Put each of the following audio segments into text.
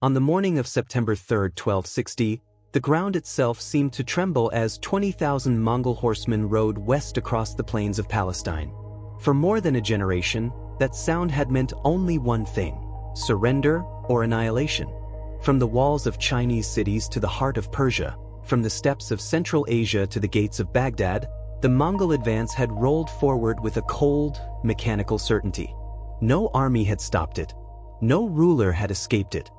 On the morning of September 3, 1260, the ground itself seemed to tremble as 20,000 Mongol horsemen rode west across the plains of Palestine. For more than a generation, that sound had meant only one thing: surrender or annihilation. From the walls of Chinese cities to the heart of Persia, from the steppes of Central Asia to the gates of Baghdad, the Mongol advance had rolled forward with a cold, mechanical certainty. No army had stopped it. No ruler had escaped it.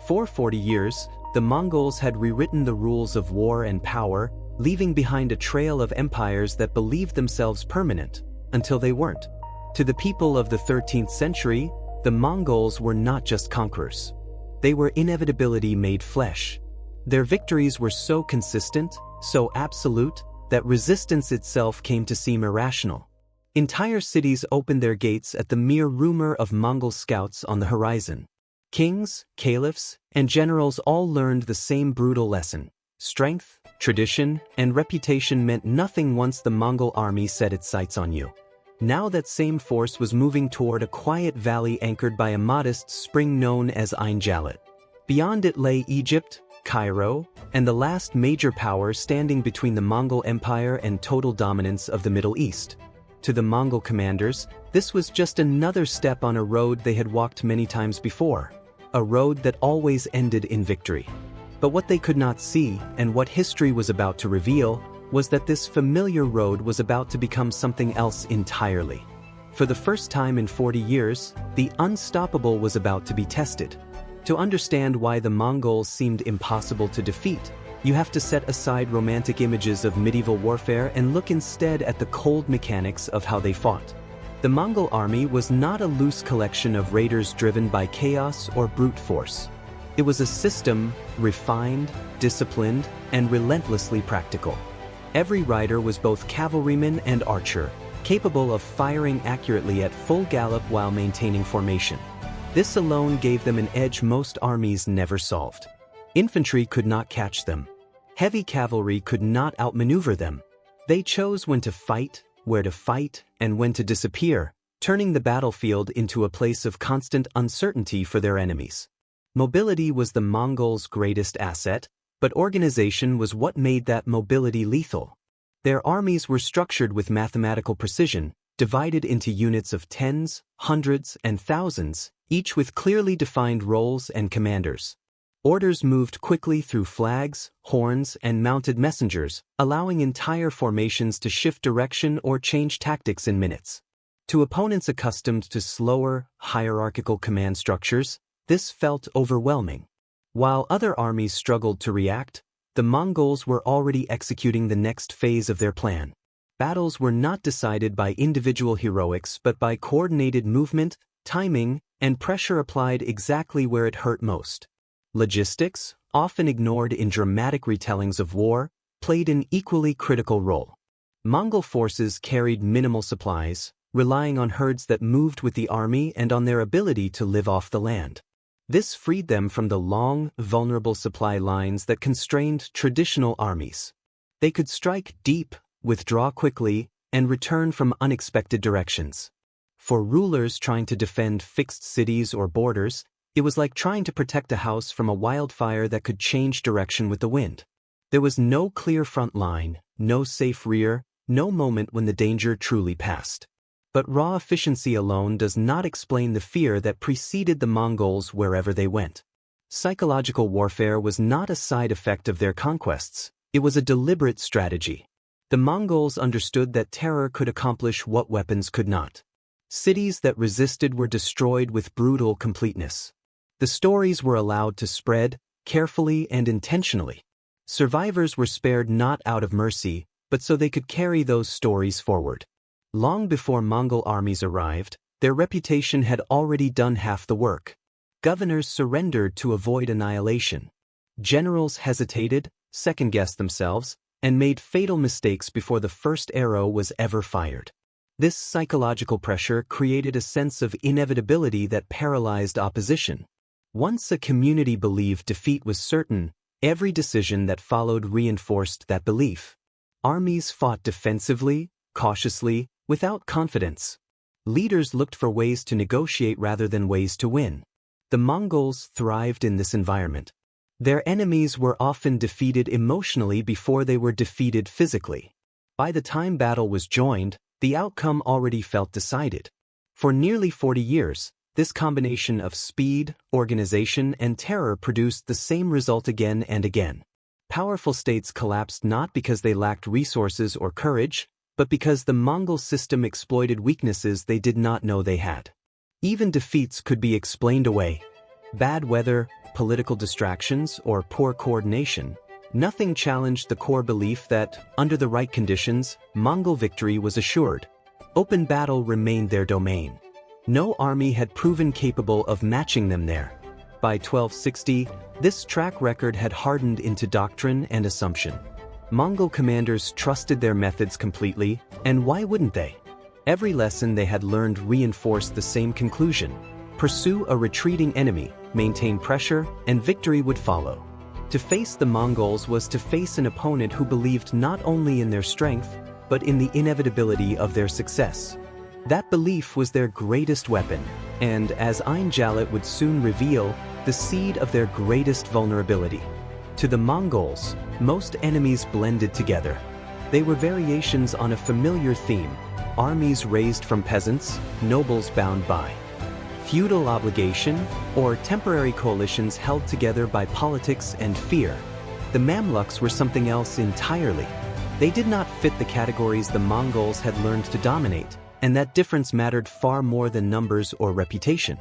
For 40 years, the Mongols had rewritten the rules of war and power, leaving behind a trail of empires that believed themselves permanent, until they weren't. To the people of the 13th century, the Mongols were not just conquerors. They were inevitability made flesh. Their victories were so consistent, so absolute, that resistance itself came to seem irrational. Entire cities opened their gates at the mere rumor of Mongol scouts on the horizon. Kings, caliphs, and generals all learned the same brutal lesson. Strength, tradition, and reputation meant nothing once the Mongol army set its sights on you. Now that same force was moving toward a quiet valley anchored by a modest spring known as Ain Jalut. Beyond it lay Egypt, Cairo, and the last major power standing between the Mongol Empire and total dominance of the Middle East. To the Mongol commanders, this was just another step on a road they had walked many times before. A road that always ended in victory. But what they could not see, and what history was about to reveal, was that this familiar road was about to become something else entirely. For the first time in 40 years, the unstoppable was about to be tested. To understand why the Mongols seemed impossible to defeat, you have to set aside romantic images of medieval warfare and look instead at the cold mechanics of how they fought. The Mongol army was not a loose collection of raiders driven by chaos or brute force. It was a system, refined, disciplined, and relentlessly practical. Every rider was both cavalryman and archer, capable of firing accurately at full gallop while maintaining formation. This alone gave them an edge most armies never solved. Infantry could not catch them. Heavy cavalry could not outmaneuver them. They chose when to fight, where to fight, and when to disappear, turning the battlefield into a place of constant uncertainty for their enemies. Mobility was the Mongols' greatest asset, but organization was what made that mobility lethal. Their armies were structured with mathematical precision, divided into units of tens, hundreds, and thousands, each with clearly defined roles and commanders. Orders moved quickly through flags, horns, and mounted messengers, allowing entire formations to shift direction or change tactics in minutes. To opponents accustomed to slower, hierarchical command structures, this felt overwhelming. While other armies struggled to react, the Mongols were already executing the next phase of their plan. Battles were not decided by individual heroics but by coordinated movement, timing, and pressure applied exactly where it hurt most. Logistics, often ignored in dramatic retellings of war, played an equally critical role. Mongol forces carried minimal supplies, relying on herds that moved with the army and on their ability to live off the land. This freed them from the long, vulnerable supply lines that constrained traditional armies. They could strike deep, withdraw quickly, and return from unexpected directions. For rulers trying to defend fixed cities or borders, it was like trying to protect a house from a wildfire that could change direction with the wind. There was no clear front line, no safe rear, no moment when the danger truly passed. But raw efficiency alone does not explain the fear that preceded the Mongols wherever they went. Psychological warfare was not a side effect of their conquests, it was a deliberate strategy. The Mongols understood that terror could accomplish what weapons could not. Cities that resisted were destroyed with brutal completeness. The stories were allowed to spread, carefully and intentionally. Survivors were spared not out of mercy, but so they could carry those stories forward. Long before Mongol armies arrived, their reputation had already done half the work. Governors surrendered to avoid annihilation. Generals hesitated, second-guessed themselves, and made fatal mistakes before the first arrow was ever fired. This psychological pressure created a sense of inevitability that paralyzed opposition. Once a community believed defeat was certain, every decision that followed reinforced that belief. Armies fought defensively, cautiously, without confidence. Leaders looked for ways to negotiate rather than ways to win. The Mongols thrived in this environment. Their enemies were often defeated emotionally before they were defeated physically. By the time battle was joined, the outcome already felt decided. For nearly 40 years, this combination of speed, organization, and terror produced the same result again and again. Powerful states collapsed not because they lacked resources or courage, but because the Mongol system exploited weaknesses they did not know they had. Even defeats could be explained away. Bad weather, political distractions, or poor coordination. Nothing challenged the core belief that, under the right conditions, Mongol victory was assured. Open battle remained their domain. No army had proven capable of matching them there. By 1260, this track record had hardened into doctrine and assumption. Mongol commanders trusted their methods completely, and why wouldn't they? Every lesson they had learned reinforced the same conclusion. Pursue a retreating enemy, maintain pressure, and victory would follow. To face the Mongols was to face an opponent who believed not only in their strength, but in the inevitability of their success. That belief was their greatest weapon, and as Ain Jalut would soon reveal, the seed of their greatest vulnerability. To the Mongols, most enemies blended together. They were variations on a familiar theme: armies raised from peasants, nobles bound by feudal obligation, or temporary coalitions held together by politics and fear. The Mamluks were something else entirely. They did not fit the categories the Mongols had learned to dominate, and that difference mattered far more than numbers or reputation.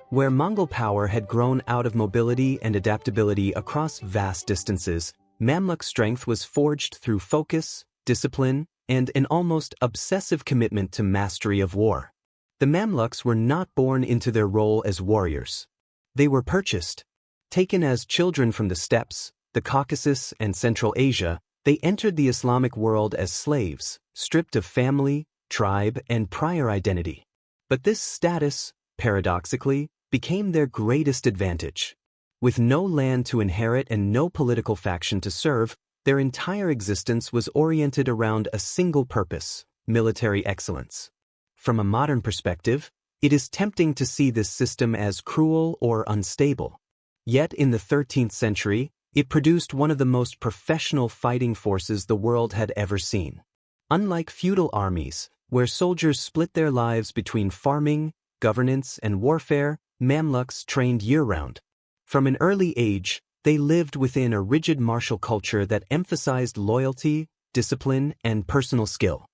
Where Mongol power had grown out of mobility and adaptability across vast distances, Mamluk strength was forged through focus, discipline, and an almost obsessive commitment to mastery of war. The Mamluks were not born into their role as warriors. They were purchased. Taken as children from the steppes, the Caucasus, and Central Asia, they entered the Islamic world as slaves, stripped of family, tribe, and prior identity. But this status, paradoxically, became their greatest advantage. With no land to inherit and no political faction to serve, their entire existence was oriented around a single purpose: military excellence. From a modern perspective, it is tempting to see this system as cruel or unstable. Yet in the 13th century, it produced one of the most professional fighting forces the world had ever seen. Unlike feudal armies, where soldiers split their lives between farming, governance, and warfare, Mamluks trained year-round. From an early age, they lived within a rigid martial culture that emphasized loyalty, discipline, and personal skill.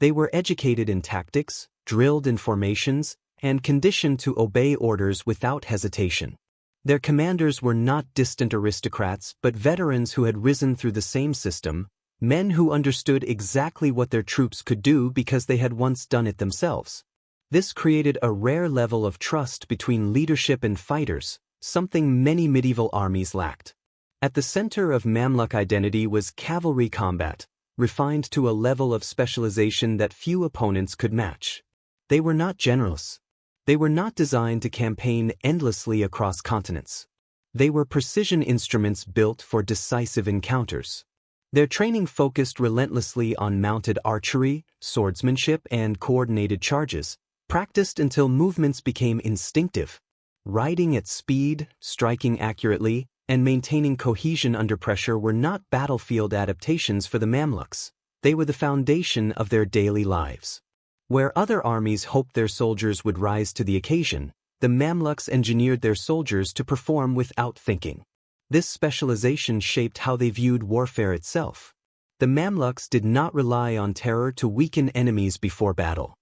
They were educated in tactics, drilled in formations, and conditioned to obey orders without hesitation. Their commanders were not distant aristocrats but veterans who had risen through the same system, men who understood exactly what their troops could do because they had once done it themselves. This created a rare level of trust between leadership and fighters, something many medieval armies lacked. At the center of Mamluk identity was cavalry combat, refined to a level of specialization that few opponents could match. They were not generals. They were not designed to campaign endlessly across continents. They were precision instruments built for decisive encounters. Their training focused relentlessly on mounted archery, swordsmanship, and coordinated charges, practiced until movements became instinctive. Riding at speed, striking accurately, and maintaining cohesion under pressure were not battlefield adaptations for the Mamluks. They were the foundation of their daily lives. Where other armies hoped their soldiers would rise to the occasion, the Mamluks engineered their soldiers to perform without thinking. This specialization shaped how they viewed warfare itself. The Mamluks did not rely on terror to weaken enemies before battle.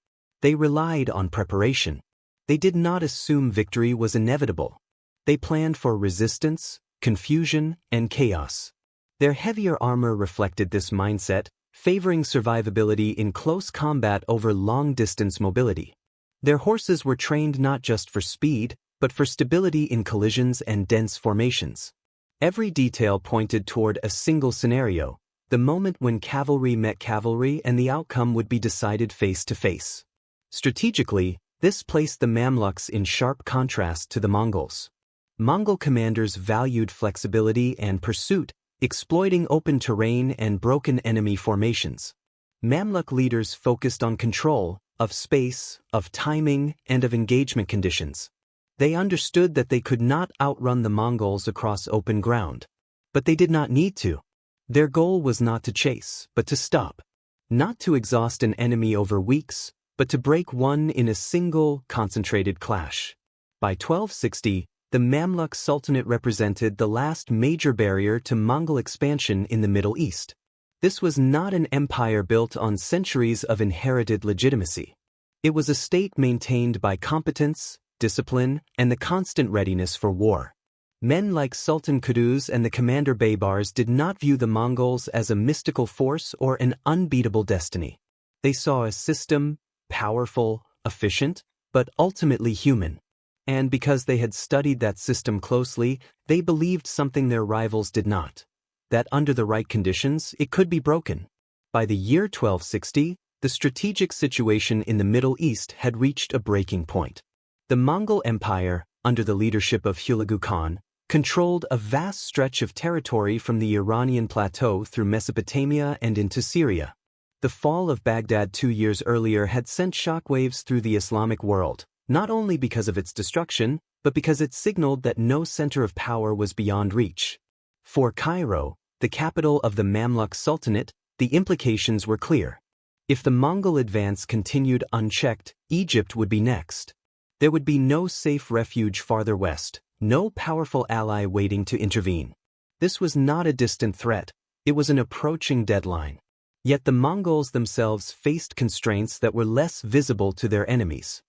They relied on preparation. They did not assume victory was inevitable. They planned for resistance, confusion, and chaos. Their heavier armor reflected this mindset, favoring survivability in close combat over long-distance mobility. Their horses were trained not just for speed, but for stability in collisions and dense formations. Every detail pointed toward a single scenario, the moment when cavalry met cavalry and the outcome would be decided face to face. Strategically, this placed the Mamluks in sharp contrast to the Mongols. Mongol commanders valued flexibility and pursuit, exploiting open terrain and broken enemy formations. Mamluk leaders focused on control, of space, of timing, and of engagement conditions. They understood that they could not outrun the Mongols across open ground. But they did not need to. Their goal was not to chase, but to stop. Not to exhaust an enemy over weeks, but to break one in a single, concentrated clash. By 1260, the Mamluk Sultanate represented the last major barrier to Mongol expansion in the Middle East. This was not an empire built on centuries of inherited legitimacy. It was a state maintained by competence, discipline, and the constant readiness for war. Men like Sultan Qutuz and the commander Baybars did not view the Mongols as a mystical force or an unbeatable destiny. They saw a system, powerful, efficient, but ultimately human. And because they had studied that system closely, they believed something their rivals did not. That under the right conditions, it could be broken. By the year 1260, the strategic situation in the Middle East had reached a breaking point. The Mongol Empire, under the leadership of Hulagu Khan, controlled a vast stretch of territory from the Iranian plateau through Mesopotamia and into Syria. The fall of Baghdad 2 years earlier had sent shockwaves through the Islamic world, not only because of its destruction, but because it signaled that no center of power was beyond reach. For Cairo, the capital of the Mamluk Sultanate, the implications were clear. If the Mongol advance continued unchecked, Egypt would be next. There would be no safe refuge farther west, no powerful ally waiting to intervene. This was not a distant threat, it was an approaching deadline. Yet the Mongols themselves faced constraints that were less visible to their enemies.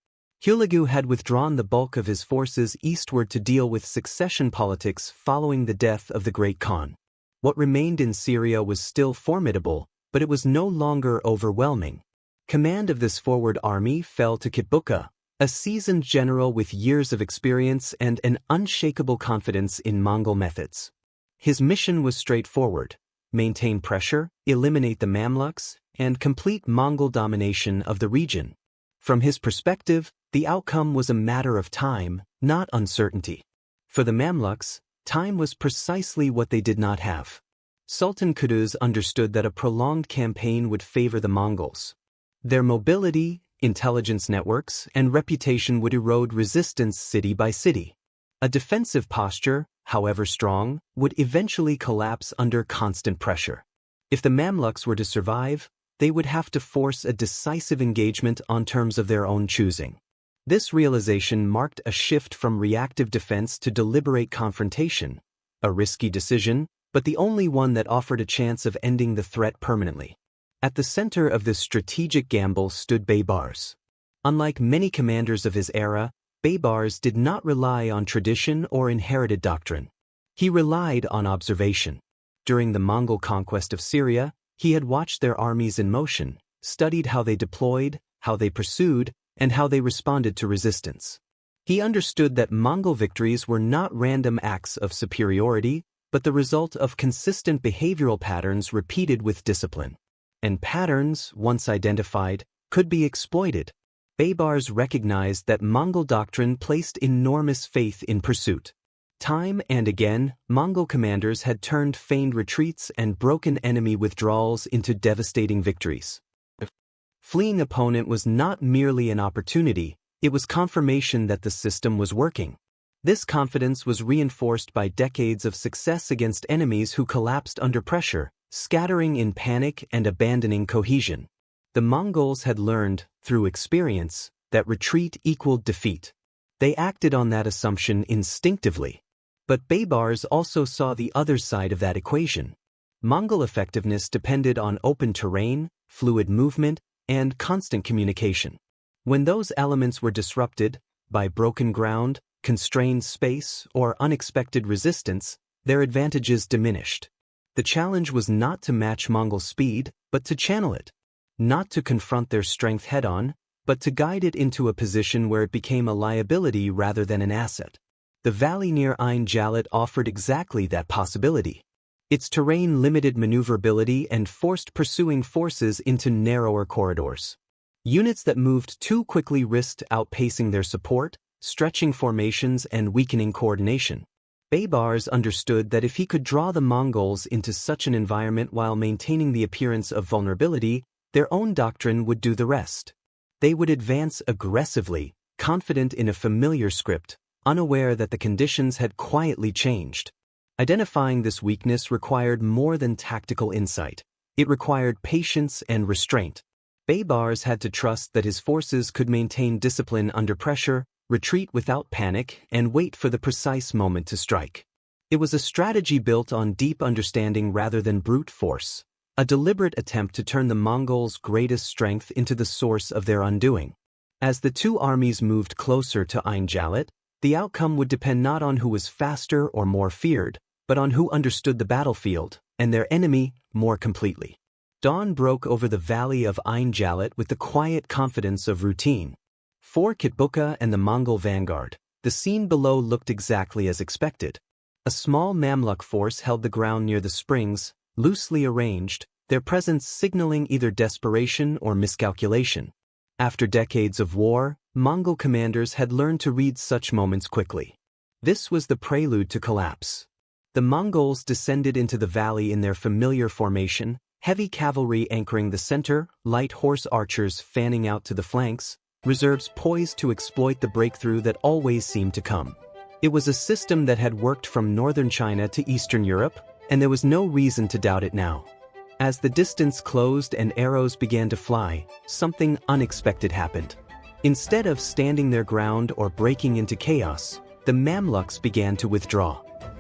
Hulagu had withdrawn the bulk of his forces eastward to deal with succession politics following the death of the Great Khan. What remained in Syria was still formidable, but it was no longer overwhelming. Command of this forward army fell to Kitbuka, a seasoned general with years of experience and an unshakable confidence in Mongol methods. His mission was straightforward: maintain pressure, eliminate the Mamluks, and complete Mongol domination of the region. From his perspective, the outcome was a matter of time, not uncertainty. For the Mamluks, time was precisely what they did not have. Sultan Qutuz understood that a prolonged campaign would favor the Mongols. Their mobility, intelligence networks, and reputation would erode resistance city by city. A defensive posture, however strong, would eventually collapse under constant pressure. If the Mamluks were to survive, they would have to force a decisive engagement on terms of their own choosing. This realization marked a shift from reactive defense to deliberate confrontation, a risky decision, but the only one that offered a chance of ending the threat permanently. At the center of this strategic gamble stood Baybars. Unlike many commanders of his era, Baybars did not rely on tradition or inherited doctrine. He relied on observation. During the Mongol conquest of Syria, he had watched their armies in motion, studied how they deployed, how they pursued, and how they responded to resistance. He understood that Mongol victories were not random acts of superiority, but the result of consistent behavioral patterns repeated with discipline. And patterns, once identified, could be exploited. Baybars recognized that Mongol doctrine placed enormous faith in pursuit. Time and again, Mongol commanders had turned feigned retreats and broken enemy withdrawals into devastating victories. Fleeing opponent was not merely an opportunity, it was confirmation that the system was working. This confidence was reinforced by decades of success against enemies who collapsed under pressure, scattering in panic and abandoning cohesion. The Mongols had learned, through experience, that retreat equaled defeat. They acted on that assumption instinctively. But Baybars also saw the other side of that equation. Mongol effectiveness depended on open terrain, fluid movement, and constant communication. When those elements were disrupted, by broken ground, constrained space, or unexpected resistance, their advantages diminished. The challenge was not to match Mongol speed, but to channel it. Not to confront their strength head-on, but to guide it into a position where it became a liability rather than an asset. The valley near Ain Jalut offered exactly that possibility. Its terrain limited maneuverability and forced pursuing forces into narrower corridors. Units that moved too quickly risked outpacing their support, stretching formations and weakening coordination. Baybars understood that if he could draw the Mongols into such an environment while maintaining the appearance of vulnerability, their own doctrine would do the rest. They would advance aggressively, confident in a familiar script, unaware that the conditions had quietly changed. Identifying this weakness required more than tactical insight. It required patience and restraint. Baybars had to trust that his forces could maintain discipline under pressure, retreat without panic, and wait for the precise moment to strike. It was a strategy built on deep understanding rather than brute force, a deliberate attempt to turn the Mongols' greatest strength into the source of their undoing. As the two armies moved closer to Ain Jalut, the outcome would depend not on who was faster or more feared, but on who understood the battlefield, and their enemy, more completely. Dawn broke over the valley of Ain Jalut with the quiet confidence of routine. For Kitbuka and the Mongol vanguard, the scene below looked exactly as expected. A small Mamluk force held the ground near the springs, loosely arranged, their presence signaling either desperation or miscalculation. After decades of war, Mongol commanders had learned to read such moments quickly. This was the prelude to collapse. The Mongols descended into the valley in their familiar formation, heavy cavalry anchoring the center, light horse archers fanning out to the flanks, reserves poised to exploit the breakthrough that always seemed to come. It was a system that had worked from northern China to Eastern Europe, and there was no reason to doubt it now. As the distance closed and arrows began to fly, something unexpected happened. Instead of standing their ground or breaking into chaos, the Mamluks began to withdraw.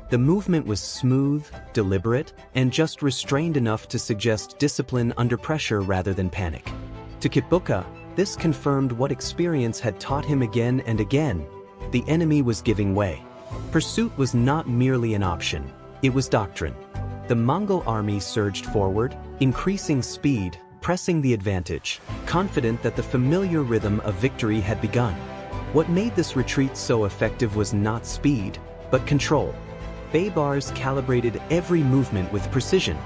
The movement was smooth, deliberate, and just restrained enough to suggest discipline under pressure rather than panic. To Kitbuka, this confirmed what experience had taught him again and again: the enemy was giving way. Pursuit was not merely an option, it was doctrine. The Mongol army surged forward, increasing speed, pressing the advantage, confident that the familiar rhythm of victory had begun. What made this retreat so effective was not speed, but control. Baybars calibrated every movement with precision.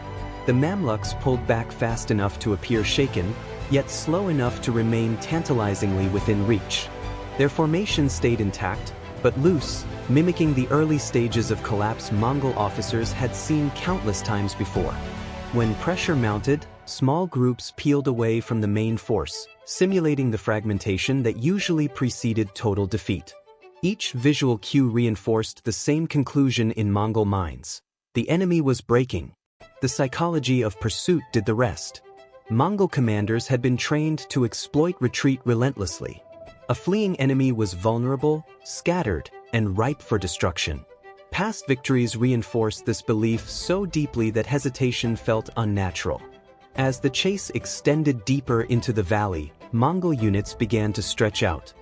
The Mamluks pulled back fast enough to appear shaken, yet slow enough to remain tantalizingly within reach. Their formation stayed intact, but loose, mimicking the early stages of collapse Mongol officers had seen countless times before. When pressure mounted, small groups peeled away from the main force, simulating the fragmentation that usually preceded total defeat. Each visual cue reinforced the same conclusion in Mongol minds: the enemy was breaking. The psychology of pursuit did the rest. Mongol commanders had been trained to exploit retreat relentlessly. A fleeing enemy was vulnerable, scattered, and ripe for destruction. Past victories reinforced this belief so deeply that hesitation felt unnatural. As the chase extended deeper into the valley, Mongol units began to stretch out.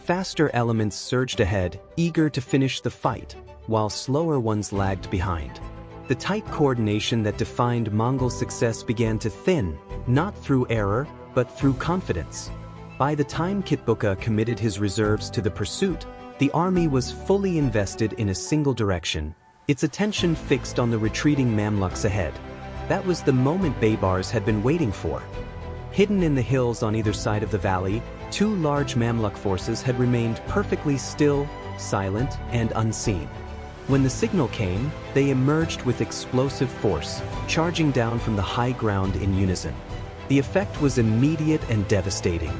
Faster elements surged ahead, eager to finish the fight, while slower ones lagged behind. The tight coordination that defined Mongol success began to thin, not through error, but through confidence. By the time Kitbuka committed his reserves to the pursuit, the army was fully invested in a single direction, its attention fixed on the retreating Mamluks ahead. That was the moment Baybars had been waiting for. Hidden in the hills on either side of the valley, two large Mamluk forces had remained perfectly still, silent, and unseen. When the signal came, they emerged with explosive force, charging down from the high ground in unison. The effect was immediate and devastating.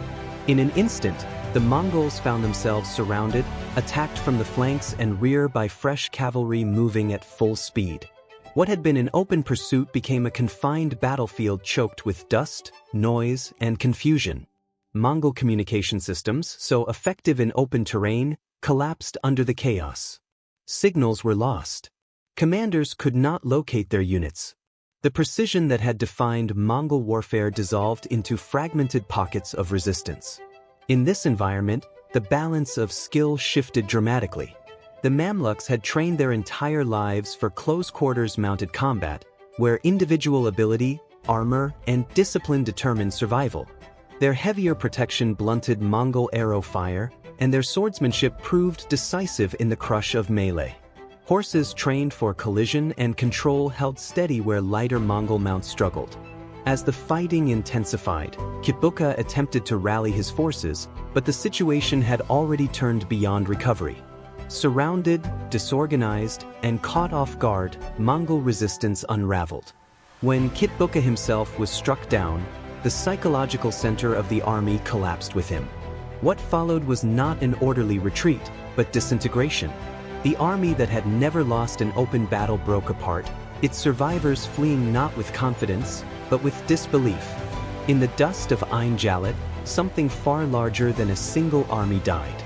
In an instant, the Mongols found themselves surrounded, attacked from the flanks and rear by fresh cavalry moving at full speed. What had been an open pursuit became a confined battlefield choked with dust, noise, and confusion. Mongol communication systems, so effective in open terrain, collapsed under the chaos. Signals were lost. Commanders could not locate their units. The precision that had defined Mongol warfare dissolved into fragmented pockets of resistance. In this environment, the balance of skill shifted dramatically. The Mamluks had trained their entire lives for close-quarters mounted combat, where individual ability, armor, and discipline determined survival. Their heavier protection blunted Mongol arrow fire, and their swordsmanship proved decisive in the crush of melee. Horses trained for collision and control held steady where lighter Mongol mounts struggled. As the fighting intensified, Kitbuka attempted to rally his forces, but the situation had already turned beyond recovery. Surrounded, disorganized, and caught off guard, Mongol resistance unraveled. When Kitbuka himself was struck down, the psychological center of the army collapsed with him. What followed was not an orderly retreat, but disintegration. The army that had never lost an open battle broke apart, its survivors fleeing not with confidence, but with disbelief. In the dust of Ain Jalut, something far larger than a single army died.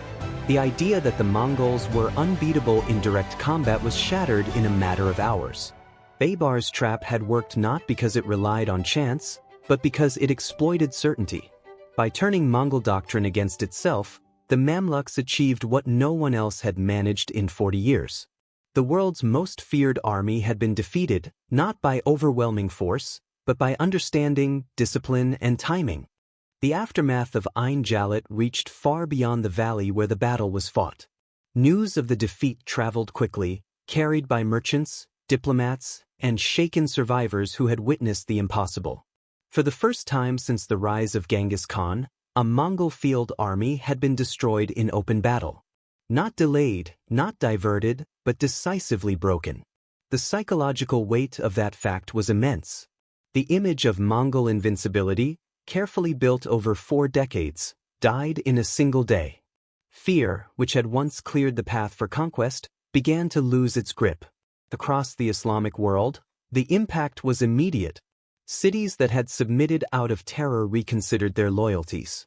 The idea that the Mongols were unbeatable in direct combat was shattered in a matter of hours. Babar's trap had worked not because it relied on chance, but because it exploited certainty. By turning Mongol doctrine against itself, the Mamluks achieved what no one else had managed in 40 years. The world's most feared army had been defeated, not by overwhelming force, but by understanding, discipline, and timing. The aftermath of Ain Jalut reached far beyond the valley where the battle was fought. News of the defeat traveled quickly, carried by merchants, diplomats, and shaken survivors who had witnessed the impossible. For the first time since the rise of Genghis Khan, a Mongol field army had been destroyed in open battle. Not delayed, not diverted, but decisively broken. The psychological weight of that fact was immense. The image of Mongol invincibility, carefully built over 4 decades, died in a single day. Fear, which had once cleared the path for conquest, began to lose its grip. Across the Islamic world, the impact was immediate. Cities that had submitted out of terror reconsidered their loyalties.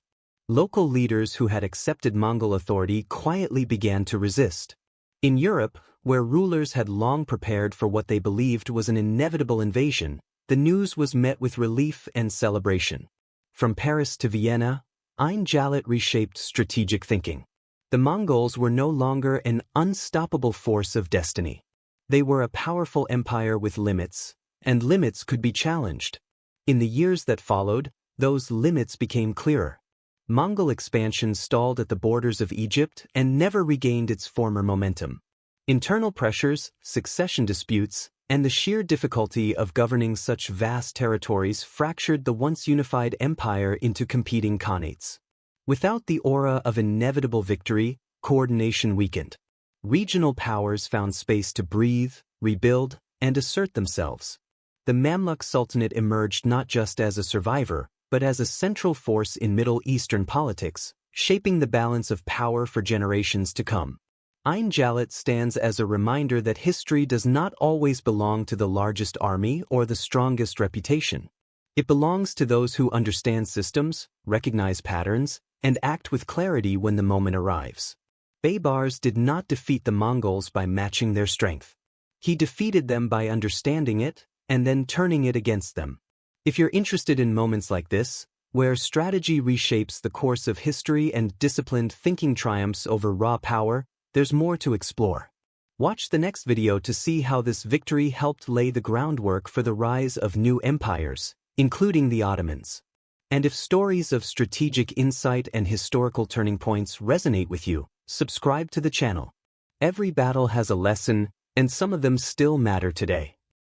Local leaders who had accepted Mongol authority quietly began to resist. In Europe, where rulers had long prepared for what they believed was an inevitable invasion, the news was met with relief and celebration. From Paris to Vienna, Ain Jalut reshaped strategic thinking. The Mongols were no longer an unstoppable force of destiny. They were a powerful empire with limits, and limits could be challenged. In the years that followed, those limits became clearer. Mongol expansion stalled at the borders of Egypt and never regained its former momentum. Internal pressures, succession disputes, and the sheer difficulty of governing such vast territories fractured the once unified empire into competing khanates. Without the aura of inevitable victory, coordination weakened. Regional powers found space to breathe, rebuild, and assert themselves. The Mamluk Sultanate emerged not just as a survivor, but as a central force in Middle Eastern politics, shaping the balance of power for generations to come. Ain Jalut stands as a reminder that history does not always belong to the largest army or the strongest reputation. It belongs to those who understand systems, recognize patterns, and act with clarity when the moment arrives. Baybars did not defeat the Mongols by matching their strength. He defeated them by understanding it, and then turning it against them. If you're interested in moments like this, where strategy reshapes the course of history and disciplined thinking triumphs over raw power, there's more to explore. Watch the next video to see how this victory helped lay the groundwork for the rise of new empires, including the Ottomans. And if stories of strategic insight and historical turning points resonate with you, subscribe to the channel. Every battle has a lesson, and some of them still matter today.